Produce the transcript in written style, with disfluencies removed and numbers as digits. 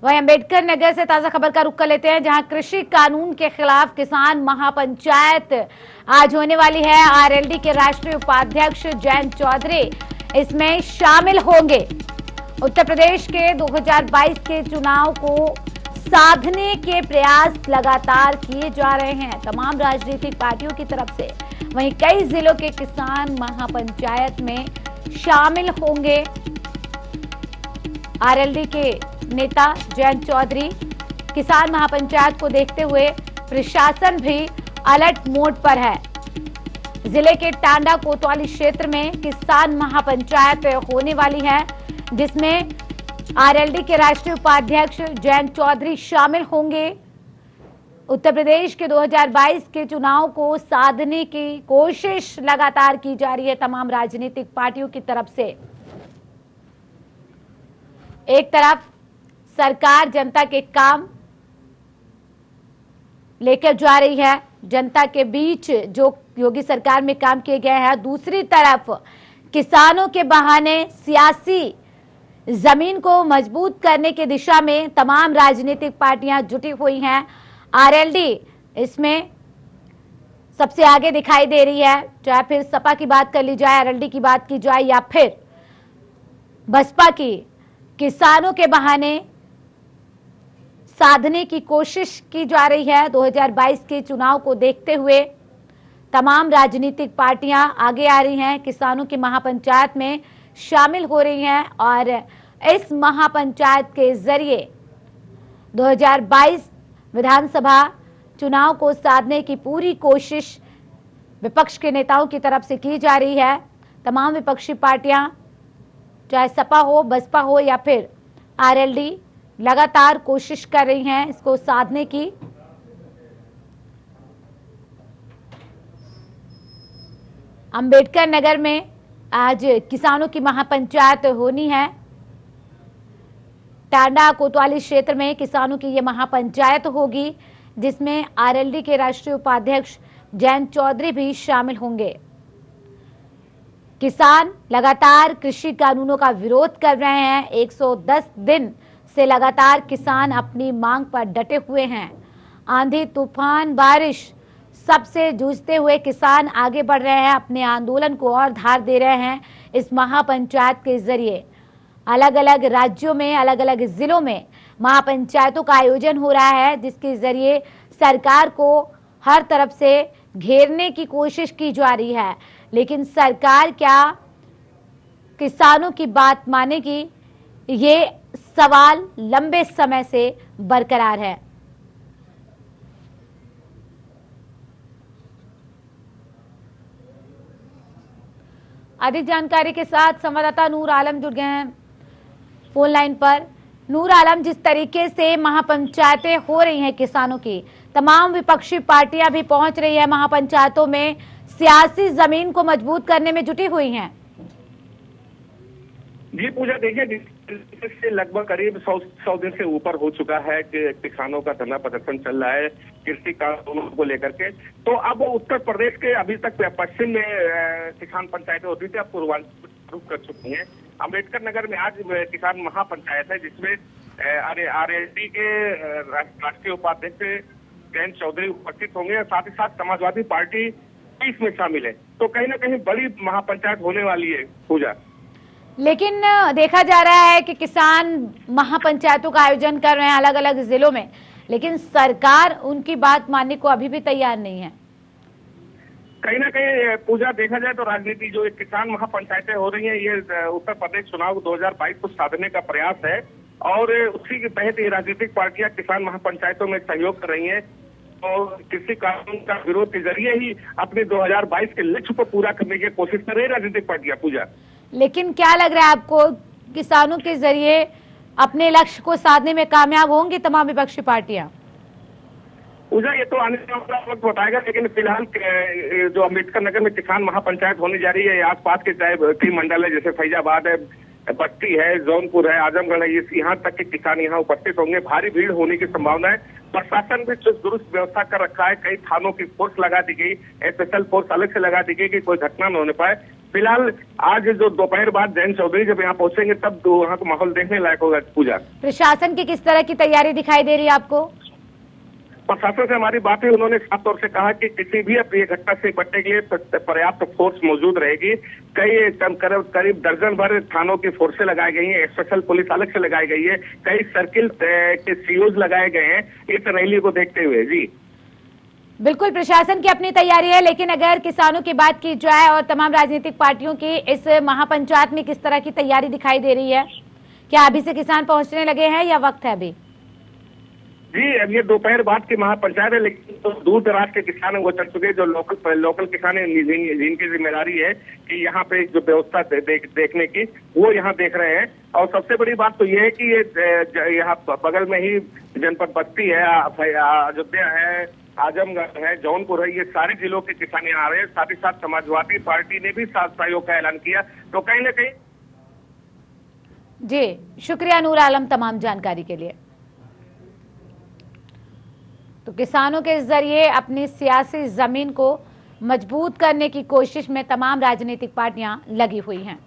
वहीं अम्बेडकर नगर से ताजा खबर का रुख कर लेते हैं, जहां कृषि कानून के खिलाफ किसान महापंचायत आज होने वाली है। आरएलडी के राष्ट्रीय उपाध्यक्ष जयंत चौधरी इसमें शामिल होंगे। उत्तर प्रदेश के 2022 के चुनाव को साधने के प्रयास लगातार किए जा रहे हैं तमाम राजनीतिक पार्टियों की तरफ से। वहीं कई जिलों के किसान महापंचायत में शामिल होंगे। आरएलडी के नेता जयंत चौधरी किसान महापंचायत को देखते हुए प्रशासन भी अलर्ट मोड पर है। जिले के टांडा कोतवाली क्षेत्र में किसान महापंचायत होने वाली है, जिसमें आरएलडी के राष्ट्रीय उपाध्यक्ष जयंत चौधरी शामिल होंगे। उत्तर प्रदेश के 2022 के चुनाव को साधने की कोशिश लगातार की जा रही है तमाम राजनीतिक पार्टियों की तरफ से। एक तरफ सरकार जनता के काम लेकर जा रही है, जनता के बीच जो योगी सरकार में काम किए गए हैं, दूसरी तरफ किसानों के बहाने सियासी जमीन को मजबूत करने की दिशा में तमाम राजनीतिक पार्टियां जुटी हुई हैं। आरएलडी इसमें सबसे आगे दिखाई दे रही है, चाहे फिर सपा की बात कर ली जाए, आरएलडी की बात की जाए या फिर बसपा की। किसानों के बहाने साधने की कोशिश की जा रही है। 2022 के चुनाव को देखते हुए तमाम राजनीतिक पार्टियां आगे आ रही हैं, किसानों की महापंचायत में शामिल हो रही हैं और इस महापंचायत के जरिए 2022 विधानसभा चुनाव को साधने की पूरी कोशिश विपक्ष के नेताओं की तरफ से की जा रही है। तमाम विपक्षी पार्टियां, चाहे सपा हो, बसपा हो या फिर आरएलडी, लगातार कोशिश कर रही हैं इसको साधने की। अंबेडकर नगर में आज किसानों की महापंचायत होनी है। टांडा कोतवाली क्षेत्र में किसानों की यह महापंचायत होगी, जिसमें आरएलडी के राष्ट्रीय उपाध्यक्ष जयंत चौधरी भी शामिल होंगे। किसान लगातार कृषि कानूनों का विरोध कर रहे हैं। 110 दिन से लगातार किसान अपनी मांग पर डटे हुए हैं। आंधी, तूफान, बारिश सबसे जूझते हुए किसान आगे बढ़ रहे हैं, अपने आंदोलन को और धार दे रहे हैं। इस महापंचायत के जरिए अलग अलग राज्यों में, अलग अलग जिलों में महापंचायतों का आयोजन हो रहा है, जिसके जरिए सरकार को हर तरफ से घेरने की कोशिश की जा रही है। लेकिन सरकार क्या किसानों की बात मानेगी, ये सवाल लंबे समय से बरकरार है। अधिक जानकारी के साथ संवाददाता नूर आलम जुड़ गए हैं फोन लाइन पर। नूर आलम, जिस तरीके से महापंचायतें हो रही हैं किसानों की, तमाम विपक्षी पार्टियां भी पहुंच रही है महापंचायतों में, सियासी जमीन को मजबूत करने में जुटी हुई हैं। जी पूजा, देखिए लगभग करीब 100 दिन से ऊपर हो चुका है कि किसानों का धरना प्रदर्शन चल रहा है कृषि कानूनों को लेकर के। तो अब उत्तर प्रदेश के अभी तक पश्चिम में किसान पंचायतें होती थी, अब पूर्वांचल रुख कर चुकी हैं। अम्बेडकर नगर में आज किसान महापंचायत है, जिसमें आरएलडी के राष्ट्रीय उपाध्यक्ष जयंत चौधरी उपस्थित होंगे और साथ ही साथ समाजवादी पार्टी इसमें शामिल है। तो कहीं ना कहीं बड़ी महापंचायत होने वाली है पूजा। लेकिन देखा जा रहा है कि किसान महापंचायतों का आयोजन कर रहे हैं अलग अलग जिलों में, लेकिन सरकार उनकी बात मानने को अभी भी तैयार नहीं है। कहीं ना कहीं पूजा, देखा जाए तो राजनीति जो किसान महापंचायतें हो रही हैं, ये उत्तर प्रदेश चुनाव 2022 को साधने का प्रयास है और उसी के तहत ये राजनीतिक पार्टियां किसान महापंचायतों में सहयोग कर रही हैं और कृषि कानून का विरोध के जरिए ही अपने 2022 के लक्ष्य को पूरा करने की कोशिश कर रही राजनीतिक पार्टियां पूजा। लेकिन क्या लग रहा है आपको, किसानों के जरिए अपने लक्ष्य को साधने में कामयाब होंगी तमाम विपक्षी पार्टियां? पूजा, ये तो आने वाला वक्त बताएगा, लेकिन फिलहाल जो अम्बेडकर नगर में किसान महापंचायत होने जा रही है, आसपास के चाहे कई मंडल है, जैसे फैजाबाद है, बस्ती है, जौनपुर है, आजमगढ़ है, यहाँ तक के किसान यहाँ उपस्थित होंगे। भारी भीड़ होने की संभावना है। प्रशासन भी चुस्त दुरुस्त व्यवस्था कर रखा है। कई थानों की फोर्स लगा दी गई, स्पेशल फोर्स अलग से लगा दी गई कि कोई घटना न होने पाए। फिलहाल आज जो दोपहर बाद जयंत चौधरी जब यहाँ पहुंचेंगे तब वहाँ का माहौल देखने लायक होगा। पूजा, प्रशासन की किस तरह की तैयारी दिखाई दे रही है आपको? प्रशासन से हमारी बात हुई, उन्होंने साफ तौर से कहा कि किसी भी अप्रिय घटना से निपटने के लिए पर्याप्त फोर्स मौजूद रहेगी। करीब दर्जन भर थानों की फोर्सें लगाई गई हैं, स्पेशल पुलिस अलग से लगाई गई है, कई सर्किल के सीओज लगाए गए हैं इस रैली को देखते हुए। जी बिल्कुल, प्रशासन की अपनी तैयारी है, लेकिन अगर किसानों की बात की जाए और तमाम राजनीतिक पार्टियों की इस महापंचायत में किस तरह की तैयारी दिखाई दे रही है? क्या अभी से किसान पहुंचने लगे हैं या वक्त है अभी? जी, अब ये दोपहर बाद की महापंचायत है, लेकिन तो दूर दराज के किसान हैं वो चल चुके हैं। जो लोकल किसान है जिनकी जिम्मेदारी है कि यहाँ पे जो व्यवस्था देखने की वो यहाँ देख रहे हैं। और सबसे बड़ी बात तो ये है कि ये यहाँ बगल में ही जनपद बस्ती है, अयोध्या है, आजमगढ़ है, जौनपुर है, ये सारे जिलों के किसान यहाँ आ रहे हैं। साथ ही साथ समाजवादी पार्टी ने भी साथ सहयोग का ऐलान किया। तो कहीं ना कहीं जी, शुक्रिया नूर आलम तमाम जानकारी के लिए। तो किसानों के जरिए अपनी सियासी जमीन को मजबूत करने की कोशिश में तमाम राजनीतिक पार्टियां लगी हुई हैं।